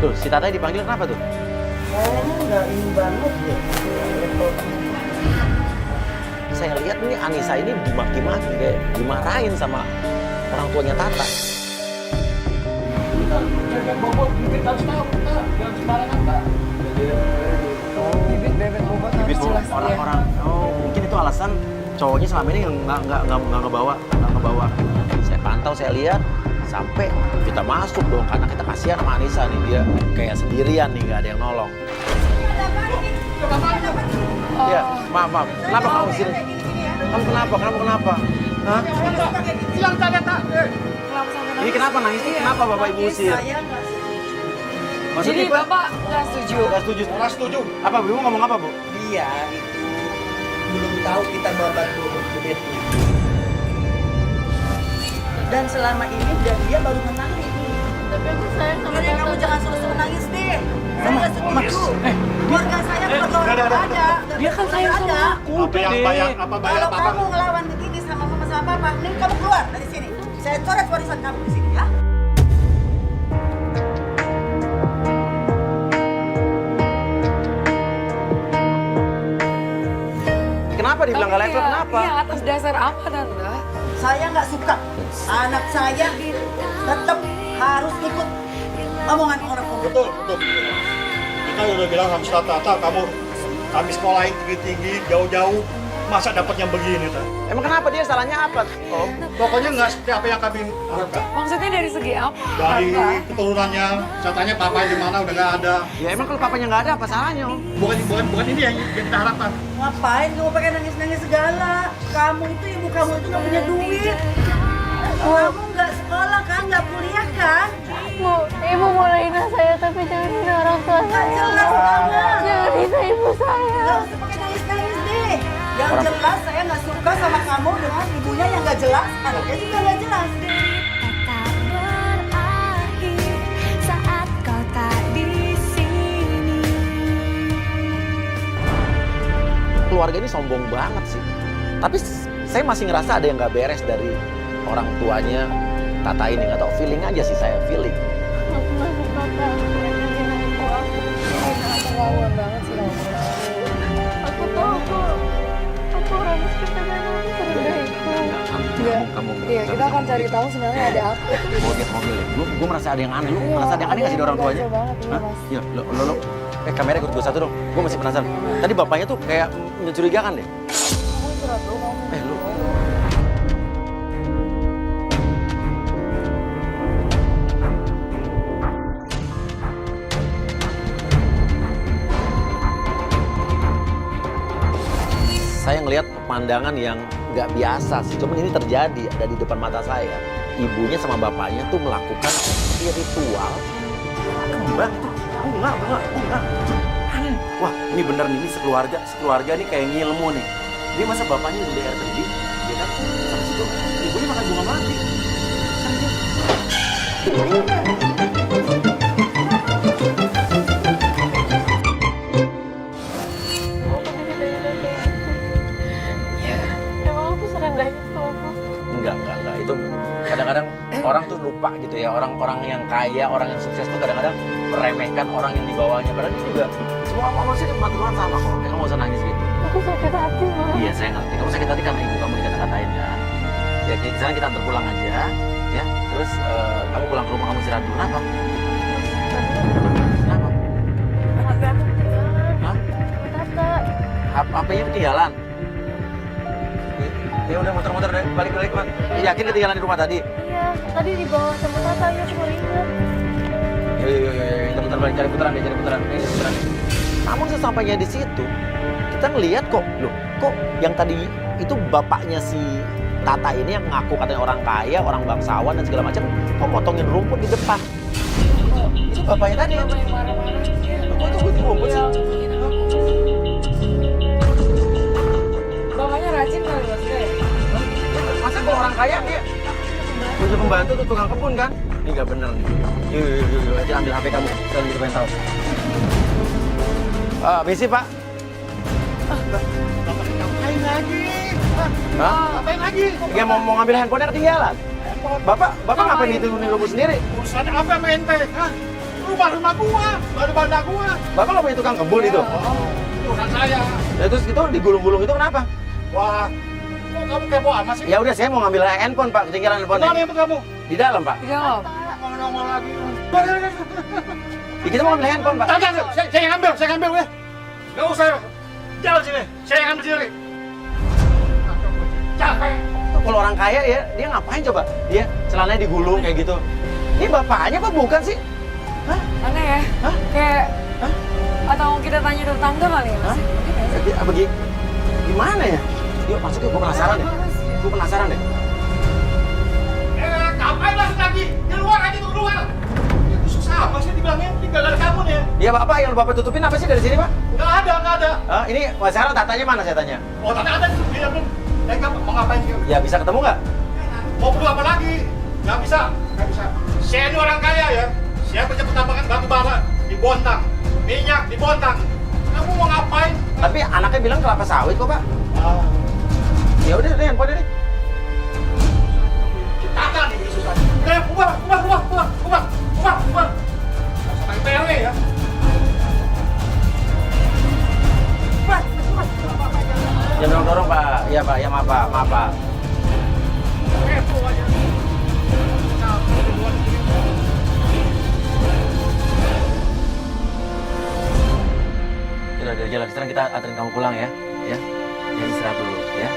S1: Tuh, si Tata dipanggil kenapa tuh?
S6: Kayaknya nggak ini banget deh.
S1: Saya lihat nih Anissa ini dimaki-maki, kayak dimarahin sama orang tuanya Tata.
S5: Jangan bobot, bibit harus tahu, Kak. Jangan sembarangan, Kak.
S2: Bibit bobot harus jelas ya.
S1: Orang-orang, oh mungkin itu alasan cowoknya selama ini nggak ngebawa. Saya pantau, saya lihat sampai kita masuk dong karena kita kasihan sama Anissa nih, dia kayak sendirian nih, nggak ada yang nolong. Iya, maaf. Kenapa kamu sini? Kamu kenapa? Hah?
S5: Silang tanya, Tak.
S1: Ini kenapa nangis? Kenapa Bapak Ibu usir?
S6: Saya nggak
S2: Jadi bapak nggak setuju?
S1: Nggak setuju. Apa Bu ngomong apa Bu?
S6: dia itu belum tahu kita babat dulu duitnya. Dan selama ini dia baru menangis.
S4: Tapi aku sayang sama
S3: Udah deh, kamu
S4: Tata.
S3: jangan suruh nangis deh. Saya nggak setuju. Keluarga saya keluarga orang nggak ada.
S5: Dia kan sayang sama aku.
S7: Apa bayar
S3: Kalau
S7: apa?
S3: kamu ngelawan begini sama mama sama papa, nih kamu keluar dari sini. Saya coret warisan kamu di sini ya.
S1: Kenapa dibilang nggak level? Kenapa?
S2: Iya, atas dasar apa Tante?
S3: Saya nggak suka. Anak saya tetap harus ikut omongan orang tua.
S7: Betul. Kita udah bilang sama Tata, kamu habis sekolahin tinggi-tinggi, jauh-jauh, masa dapat yang begini, Ta?
S1: Emang kenapa dia salahnya apa? Om?
S7: Pokoknya nggak seperti apa yang kami harapkan.
S2: Maksudnya dari segi apa?
S7: Dari
S2: Tante?
S7: keturunannya, saya tanya papa di mana udah nggak ada.
S1: Ya emang kalau papanya nggak ada apa salahnya Om?
S7: Bukan ini yang kita harapkan.
S3: Ngapain kamu pakai nangis-nangis segala? Kamu itu ibu kamu itu nggak punya duit. Kamu nggak sekolah kan, nggak kuliah kan?
S4: Bu, ibu boleh hina saya tapi jangan hina orang tua
S3: Nggak
S4: saya.
S3: jelas banget.
S4: Jangan hina ibu saya.
S3: Nggak usah pakai nangis-nangis deh. Yang jelas saya nggak suka sama kamu dengan ibunya yang nggak jelas, anaknya juga nggak jelas.
S8: Tak berakhir saat kau tak di sini.
S1: Keluarga ini sombong banget sih. Tapi saya masih ngerasa ada yang nggak beres dari orang tuanya Tata ini. Nggak tahu, feeling aja sih saya, feeling.
S4: Aku masih bakal mereka
S2: keterlaluan banget sih kamu.
S4: Aku tahu kok. Aku orang sekitarnya serendah itu.
S2: Enggak.
S1: Kamu.
S2: Iya, kita akan cari tahu sebenarnya ada apa.
S1: Mobil. Gue merasa ada yang aneh. Lu merasa ada yang aneh nggak sih dari orang tuanya?
S2: Iya, banget, iya,
S1: Hah?
S2: Mas.
S1: Iya, lo. Kamera ikut gue satu dong. Gue masih penasaran. Tadi bapaknya tuh kayak mencurigakan deh.
S2: Kamu istirahat dulu, kamu.
S1: Lu. Saya ngelihat pemandangan yang nggak biasa sih. Cuman ini terjadi ada di depan mata saya. Ibunya sama bapaknya tuh melakukan ritual kembang itu. Bunga. Aneh. Wah, ini bener nih, ini sekeluarga nih kayak ngilmu nih. Dia masa bapaknya udah air terjadi, ya kan? Sampai situ, ibunya makan bunga mati.
S4: Emang aku serendah itu aku.
S1: Enggak. Itu kadang-kadang orang tuh lupa gitu ya. Orang-orang yang kaya, orang yang sukses tuh kadang-kadang meremehkan orang yang di bawahnya. Padahal ini juga semua manusia nikmat Tuhan sama kok. Kamu nggak usah nangis gitu.
S4: Aku sakit hati mah.
S1: Iya, saya ngerti. Kamu sakit hati karena ibu kamu dikata-katain kan. Ya, sekarang kita antar pulang aja, ya. Terus kamu pulang ke rumah, kamu istirahat dulu. Kenapa? Kenapa?
S4: HP aku ketinggalan.
S1: Hah?
S4: Tata.
S1: HP-nya ketinggalan? Ya udah muter-muter deh, balik-balik man. Yakin ketinggalan di rumah tadi?
S4: Iya, tadi di bawah sama Tata ya aku baru ingat.
S1: Yo, kita muter balik, cari putaran. Namun sesampainya di situ, kita ngelihat kok, loh, kok yang tadi itu bapaknya si Tata ini yang ngaku katanya orang kaya, orang bangsawan dan segala macam, kok potongin rumput di depan. Itu bapaknya tadi.
S2: Bapak yang marah-marah.
S1: Kok itu gue rumput sih?
S2: Bapaknya rajin kali maksudnya ya?
S1: Masa kalau orang kaya dia punya pembantu tuh tukang kebun kan? Ini nggak bener nih. Yuk, aja ambil HP kamu. Kita gitu pengen tahu. Misi Pak.
S7: Ngapain lagi?
S1: Hah?
S7: Ngapain lagi?
S1: Dia mau ngambil handphonenya ketinggalan. Bapak ngapain itu rumput sendiri?
S7: Urusan apa sama ente? Hah? Rumah gua, baru bandar gua.
S1: Bapak nggak punya tukang kebun itu?
S7: Urusan saya.
S1: Ya, terus itu digulung-gulung itu kenapa?
S7: Wah, kok kamu kepo amat sih?
S1: Ya udah, saya mau ngambil handphone Pak, ketinggalan
S7: Mana
S1: handphonenya.
S7: handphone kamu?
S1: Di dalam Pak.
S2: Di dalam.
S7: Ngomong lagi.
S1: Ya, kita mau ngambil handphone Pak.
S7: Tante, saya yang ambil ya. Gak usah. Jalan sini, saya yang ambil sendiri. Capek.
S1: Kalau orang kaya ya, dia ngapain coba? Dia celananya digulung kayak gitu. Ini bapaknya Pak bukan sih? Hah?
S2: Aneh ya?
S1: Hah?
S2: Kayak
S1: Hah?
S2: atau kita tanya tetangga kali ya?
S1: Hah?
S2: Mas? Mungkin ya sih?
S1: Apa gimana ya? Yuk masuk yuk, gue penasaran deh. Gue penasaran deh.
S7: Ngapain masuk lagi? Keluar aja tuh, keluar. Itu susah apa sih dibilangnya? Tinggal dari kamu nih.
S1: Ya Bapak, yang Bapak tutupin apa sih dari sini Pak?
S7: Nggak ada.
S1: Ini sekarang tatanya mana saya tanya?
S7: Oh, tapi ada di dia belum. Mau ngapain sih?
S1: Ya bisa ketemu nggak?
S7: Mau perlu apa lagi? Nggak bisa. Saya ini orang kaya ya. Saya punya pertambangan batu bara di Bontang, minyak di Bontang. Kamu mau ngapain?
S1: Tapi anaknya bilang kelapa sawit kok Pak. Ya udah deh, handphone deh.
S7: Tata nih susah. Ubah. Sampai PRW ya.
S1: Jangan dorong Pak. Ya Pak, ya maaf Pak.
S7: Kepo aja.
S1: Udah jalan. Sekarang kita anterin kamu pulang ya. Ya istirahat dulu ya.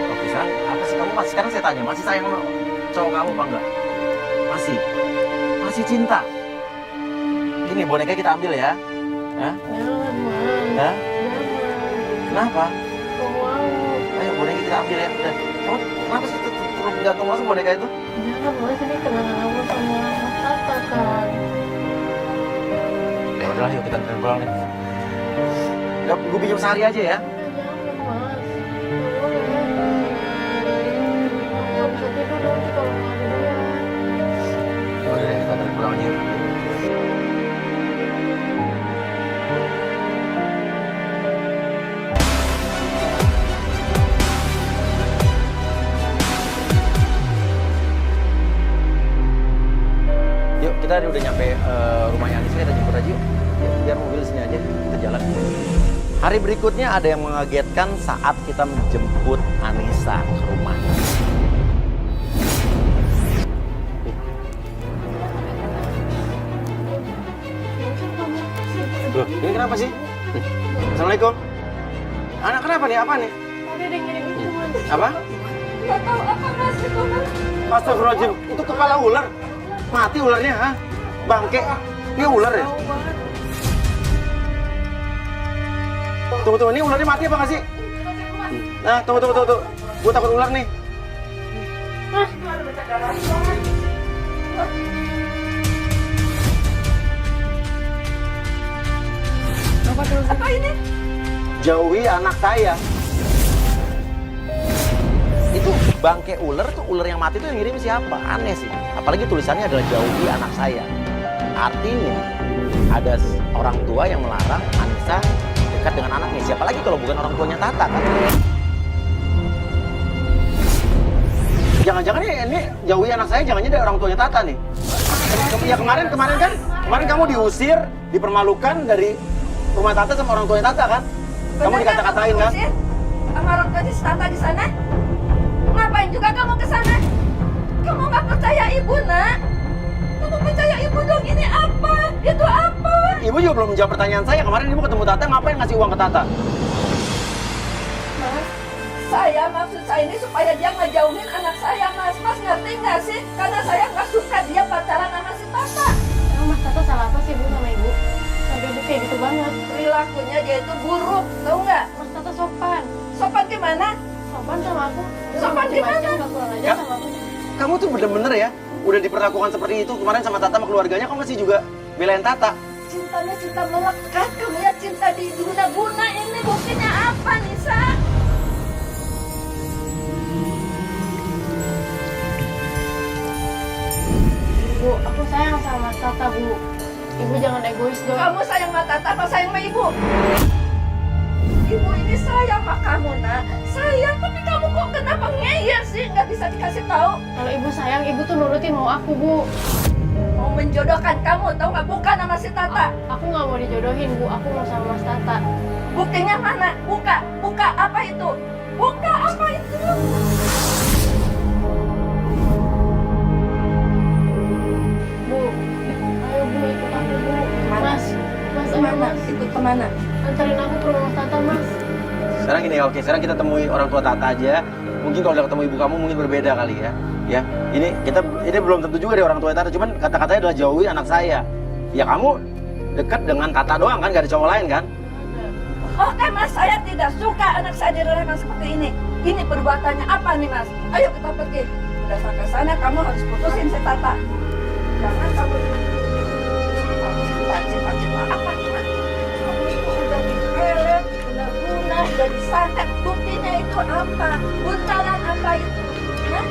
S1: Oke, sekarang apa sih kamu masih? Sekarang saya tanya, masih sayang sama cowok kamu apa enggak? Masih cinta. Gini boneka kita ambil ya. Hah?
S4: Jangan, Mam.
S1: Hah?
S4: Jangan.
S1: Kenapa?
S4: Aku mau.
S1: Ayo boneka kita ambil ya. Udah. Kamu kenapa sih terus gantung langsung boneka itu?
S4: Jangan, Mas. Ini kenangan aku sama Mas Tata kan.
S1: Ya udahlah, yuk kita anterin pulang deh. Ya, gue pinjam sehari aja ya.
S4: Jangan, Mas. Nggak boleh. Aku nggak bisa tidur nanti kalau nggak ada dia.
S1: Ya udah deh, kita anterin pulang aja. Yuk. Yuk, kita udah nyampe rumahnya Anissa, kita jemput aja yuk. Ya, biar mobil sini aja, kita jalan. Hari berikutnya ada yang mengagetkan saat kita menjemput Anissa ke rumah. Loh, ini kenapa sih? Assalamualaikum. Anak kenapa nih? Apa nih?
S4: Tadi ada yang ngirim itu, Mas.
S1: Apa?
S3: Nggak tahu apa mas itu mas.
S1: Astagfirullahaladzim, itu kepala ular. Mati ularnya, ha? Bangke. Ini ular ya? Tunggu, ini ularnya mati apa nggak sih? Nah, tunggu. Gue takut ular nih.
S3: Apa ini?
S1: Jauhi anak saya. Itu bangke ular tuh, ular yang mati tuh yang ngirim siapa? Aneh sih. Apalagi tulisannya adalah jauhi anak saya. Artinya ada orang tua yang melarang Anissa dekat dengan anaknya. Siapa lagi kalau bukan orang tuanya Tata kan? Jangan-jangan ini jauhi anak saya, jangannya dari orang tuanya Tata nih. Ya kemarin kan, kemarin kamu diusir, dipermalukan dari rumah Tata sama orang tuanya Tata kan? Kamu dikata-katain kan?
S3: Sama orang tua si Tata di sana? Ngapain juga kamu ke sana? Kamu nggak percaya ibu nak? Kamu percaya ibu dong, ini apa? Itu apa?
S1: Ibu juga belum menjawab pertanyaan saya. Kemarin ibu ketemu Tata, ngapain ngasih uang ke Tata?
S3: Mas, saya maksud saya ini supaya dia ngejauhin anak saya mas. Mas ngerti nggak sih? Karena saya nggak suka dia pacaran sama si Tata.
S4: Emang Mas Tata salah apa sih, Bu, sama Ibu? Sampai Ibu kayak gitu banget.
S3: Perilakunya dia itu buruk, tahu nggak?
S4: Mas Tata sopan.
S3: Sopan gimana?
S4: Sopan sama aku. Dia
S3: Sopan
S4: macam-macam,
S3: gimana?
S4: nggak kurang aja
S1: Ya.
S4: sama aku.
S1: Kamu tuh bener-bener ya, udah diperlakukan seperti itu kemarin sama Tata sama keluarganya, kok masih juga belain Tata?
S3: Cintanya cinta melekat, kamu ya cinta diguna-guna ini buktinya apa Nisa?
S4: Bu, aku sayang sama Mas Tata, Bu. Ibu jangan egois dong.
S3: Kamu sayang sama Tata apa sayang sama ibu? Ibu ini sayang sama kamu nak, sayang, tapi kamu kok kenapa ngeyel sih? Nggak bisa dikasih tahu.
S4: Kalau Ibu sayang, Ibu tuh nurutin mau aku, Bu.
S3: Mau menjodohkan kamu, tahu nggak? Bukan sama si Tata.
S4: Aku nggak mau dijodohin, Bu. Aku mau sama Mas Tata.
S3: Buktinya mana? Buka apa itu? Buka apa itu?
S4: Bu, ayo Bu, ikut aku, Bu. Mas, Mas, ayo
S3: Kemana?
S4: Mas.
S3: Ikut kemana?
S4: Antarin aku ke rumah Tata, Mas.
S1: Sekarang gini, oke, sekarang kita temui orang tua Tata aja. Mungkin kalau udah ketemu ibu kamu mungkin berbeda kali ya. Ya, ini belum tentu juga deh orang tua Tata, cuman kata-katanya adalah jauhi anak saya. Ya kamu dekat dengan Tata doang kan, gak ada cowok lain kan?
S3: Oke mas, saya tidak suka anak saya direlakan seperti ini. Ini perbuatannya apa nih mas? Ayo kita pergi. Udah sampai sana kamu harus putusin si Tata. Jangan kamu cinta apa nih mas? Kamu itu udah dipelet, guna-guna, udah disantet. Buktinya itu apa? Buntalan apa itu? Hah?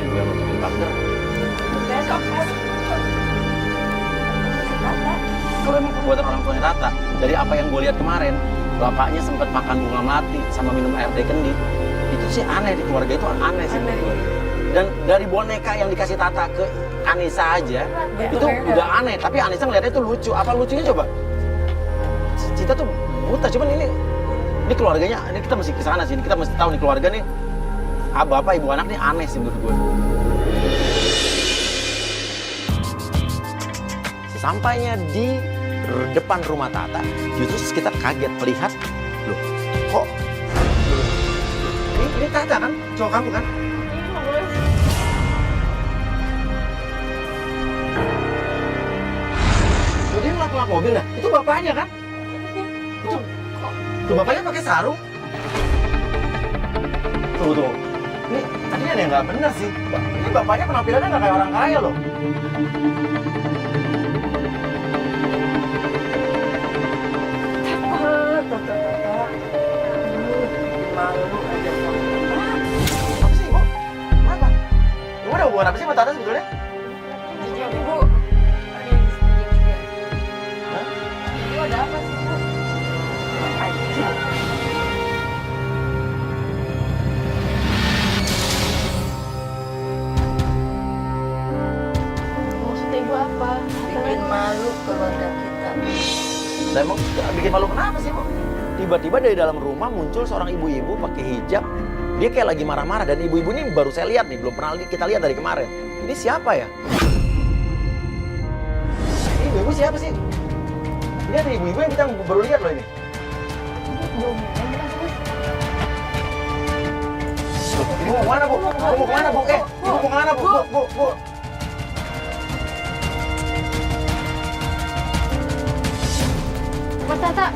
S1: Gue mau bikin pagar.
S3: Besok harus si Tata.
S1: Kalau emang perbuatan orang tuanya Tata, dari apa yang gue lihat kemarin, bapaknya sempat makan bunga melati sama minum air teh kendi. Itu sih aneh, di keluarga itu aneh sih menurut gue. Dan dari boneka yang dikasih Tata ke Anissa aja, itu udah aneh. Tapi Anissa ngeliatnya itu lucu. Apa lucunya coba? Cita tuh buta, cuman ini keluarganya, ini kita mesti kesana sih. Kita mesti tahu nih keluarga nih, bapak ibu anak nih aneh sih menurut gue. Sesampainya di depan rumah Tata, justru kita kaget melihat, loh, kok ini Tata kan, cowok kamu kan? Loh, dia ngelak-ngelak mobil dah, itu bapaknya kan? Tuh bapaknya pakai sarung. Tuh, ini tadi ada yang nggak benar sih. Ini bapaknya penampilannya nggak kayak orang kaya loh. Apa sih, Ibu? Kenapa? Ibu ada hubungan apa sih sama Tata sebetulnya?
S3: Ibu, ada yang diselidiki.
S1: Hah?
S3: Ibu ada apa sih bu? Aja.
S4: Maksud Ibu apa?
S3: Bikin malu keluarga kita.
S1: Saya mau bikin malu kenapa sih, Bu? tiba-tiba dari dalam rumah muncul seorang ibu-ibu pakai hijab. Dia kayak lagi marah-marah, dan ibu-ibu ini baru saya lihat nih, belum pernah kita lihat dari kemarin. Ini siapa ya? Ini ibu-ibu siapa sih? Ini ada ibu-ibu yang kita baru lihat loh ini. Ibu mau kemana, Bu? Ibu mau kemana, Bu? Ibu mau kemana, Bu? Bu.
S4: Mas Tata,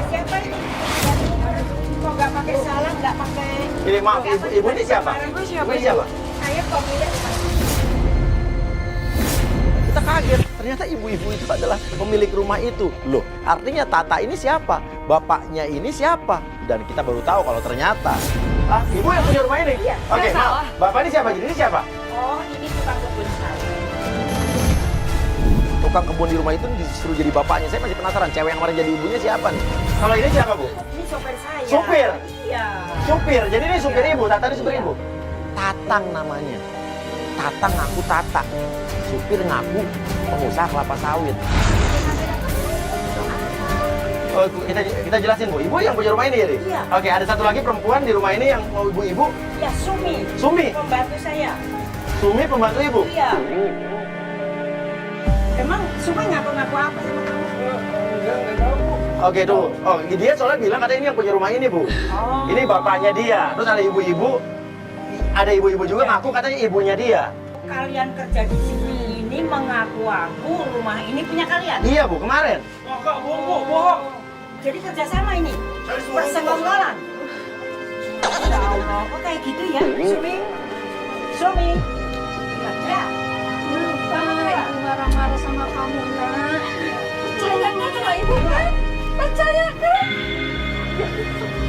S3: Siapa ini? Kok nggak pakai salam, nggak pakai...
S1: Ini maaf, ibu ini siapa?
S2: Ibu siapa?
S1: Ini siapa?
S3: Saya kok lihat
S1: Kita kaget, ternyata ibu-ibu itu adalah pemilik rumah itu. Loh, artinya Tata ini siapa? Bapaknya ini siapa? Dan kita baru tahu kalau ternyata ibu yang punya rumah ini?
S3: Iya.
S1: Oke, maaf. Bapak ini siapa? Jadi ini siapa?
S3: Oh, ini tukang kebun saya.
S1: Tukang kebun di rumah itu disuruh jadi bapaknya. Saya masih penasaran, cewek yang kemarin jadi ibunya siapa nih? Kalau ini siapa, Bu?
S3: Ini sopir saya.
S1: Supir?
S3: Iya.
S1: Supir, jadi ini supir ibu, Tata ini supir ibu? Tatang namanya. Tatang ngaku Tata. Supir ngaku pengusaha kelapa sawit. Oh, kita jelasin, Bu. Ibu yang punya rumah ini ya, Di?
S3: Iya.
S1: Oke, ada satu lagi perempuan di rumah ini yang mau ibu-ibu.
S3: Ya, Sumi.
S1: Sumi?
S3: Pembantu saya.
S1: Sumi pembantu ibu?
S3: Iya. Emang Sumi ngaku-ngaku apa sama kamu?
S1: Oke, tuh. Oh, dia soalnya bilang katanya ini yang punya rumah ini, Bu.
S3: Oh.
S1: Ini bapaknya dia. Terus ada ibu-ibu. Ada ibu-ibu juga
S3: Iya.
S1: ngaku katanya ibunya dia.
S3: Kalian kerja di sini ini mengaku-ngaku rumah ini punya kalian?
S1: Iya, Bu, kemarin.
S5: Kakak, bohong.
S3: Jadi kerjasama ini?
S7: Saya suruh
S3: Persekongkolan? Ya Allah, kok kayak gitu ya? Sumi? Sumi? Ya.
S2: Ibu marah-marah sama kamu, nak.
S3: Percayakan sama ibu kan? Percayakan.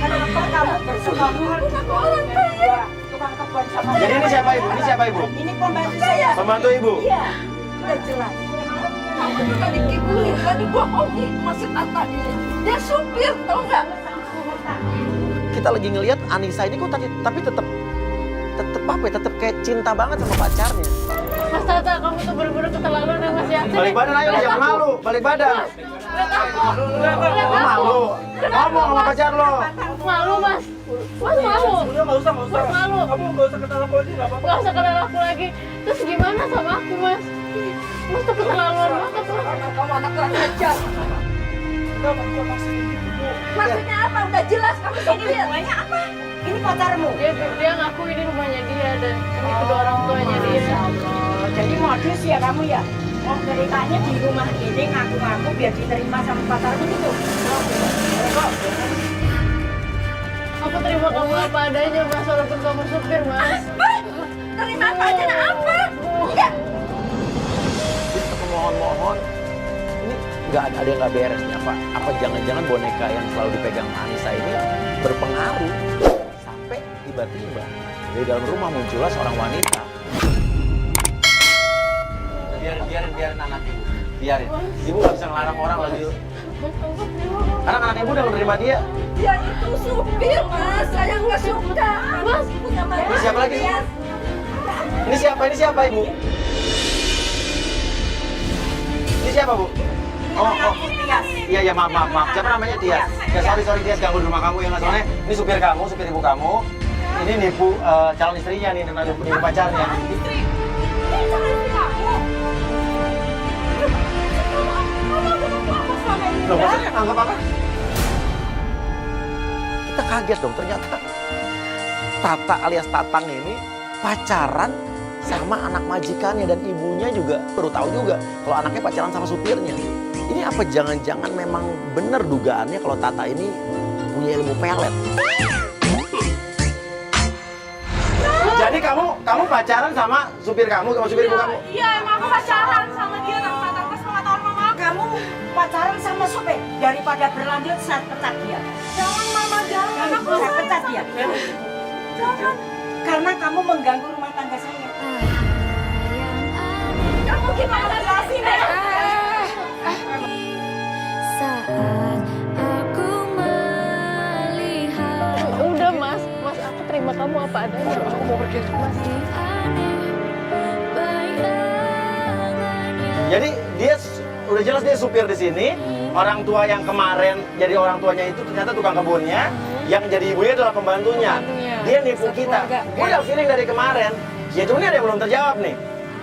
S3: Kenapa kamu bersekongkol? Aku orang kaya. Tukang kebun sama
S1: Jadi ini siapa, Ibu? Ini siapa, Ibu?
S3: Ini pembantu saya.
S1: Pembantu ibu?
S3: Iya, udah jelas. Aku juga dikibulin, gak dibohongi. Masih Tata ini. Dia supir, tau nggak?
S1: Kita lagi ngelihat Anissa ini kok tapi tetap apa ya? Tetap kayak cinta banget sama pacarnya.
S4: Mas Tata, kamu tuh bener-bener keterlaluan ya, Mas ya.
S1: Balik badan ayo, jangan malu. Balik badan.
S4: Lihat aku.
S1: Lo malu. Ngomong sama pacar lo.
S4: Malu, Mas. Mas malu.
S5: Udah, nggak usah.
S4: Mas malu.
S5: Kamu nggak usah kenal aku lagi, nggak apa-apa.
S4: Gak usah kenal aku lagi. Terus gimana sama aku, Mas? Mas tuh keterlaluan banget, Mas.
S3: Kamu anak kurang ajar.
S5: Enggak, maksudnya gitu, Bu.
S3: Maksudnya apa? Udah jelas kamu sini lihat. Rumahnya apa? Ini pacarmu.
S4: Dia ngaku ini rumahnya dia dan ini kedua orang tuanya dia.
S3: Allah, jadi modus ya kamu ya? Oh, ceritanya di rumah ini ngaku-ngaku biar diterima sama pacarmu gitu.
S4: Aku terima kamu apa adanya, Mas, walaupun kamu supir, Mas.
S3: Terima apa aja apa? Ya.
S1: Dia tetap mohon-mohon. Ini nggak ada yang nggak beres nih. Apa jangan-jangan boneka yang selalu dipegang Anissa ini berpengaruh sampai tiba-tiba dari dalam rumah muncullah seorang wanita. Biarin anak ibu. Biarin. Ibu nggak bisa ngelarang orang lagi.
S4: Mas, kamu terima kamu.
S1: Karena anak ibu udah menerima dia.
S3: Dia itu supir, Mas. Saya nggak suka. Mas, punya
S1: Ini siapa lagi? Ini siapa ibu? Ini siapa bu? Oh. Iya maaf. Siapa namanya Tias? Ya sorry Tias ganggu di rumah kamu ya nggak soalnya. Ini supir kamu, supir ibu kamu. Ini nipu calon istrinya nih, nipu pacarnya. Loh, maksudnya anggap apa? Kita kaget dong, ternyata Tata alias Tatang ini pacaran sama anak majikannya dan ibunya juga baru tahu juga kalau anaknya pacaran sama supirnya. Ini apa jangan-jangan memang benar dugaannya kalau Tata ini punya ilmu pelet? Jadi kamu pacaran sama supir kamu, sama supir ibu kamu?
S3: Iya, emang aku pacaran sama dia tanpa pengetahuan mama. Kamu pacaran sama supir daripada berlanjut saya pecat dia. Jangan mama, jangan. Saya pecat dia. Jangan. Karena kamu mengganggu rumah tangga saya. Kamu gimana jelasin ya?
S8: Saat aku melihat
S4: Udah, Mas, aku terima kamu apa adanya.
S5: Aku mau pergi.
S8: bayangannya
S1: Jadi dia udah jelas dia supir di sini, orang tua yang kemarin jadi orang tuanya itu ternyata tukang kebunnya, yang jadi ibunya adalah pembantunya. Dia nipu kita. Gue udah feeling dari kemarin. Ya cuma ini ada yang belum terjawab nih.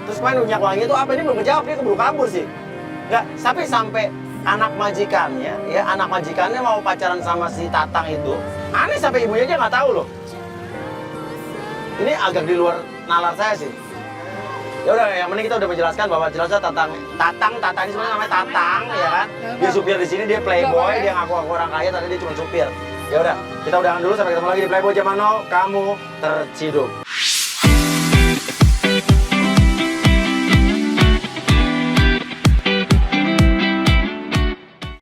S1: Terus main minyak wangi itu apa, ini belum terjawab, dia keburu kabur sih. Nggak, tapi sampai anak majikannya, ya anak majikannya mau pacaran sama si Tatang itu. Aneh sampai ibunya aja nggak tahu loh. Ini agak di luar nalar saya sih. Ya udah, yang penting kita udah menjelaskan bahwa jelasnya Tatang ini sebenarnya namanya Tatang, ya kan? Dia supir di sini, dia playboy, dia ngaku-ngaku orang kaya, tapi dia cuma supir. Ya udah, kita udahan dulu, sampai ketemu lagi di Playboy Zaman Now. Kamu terciduk.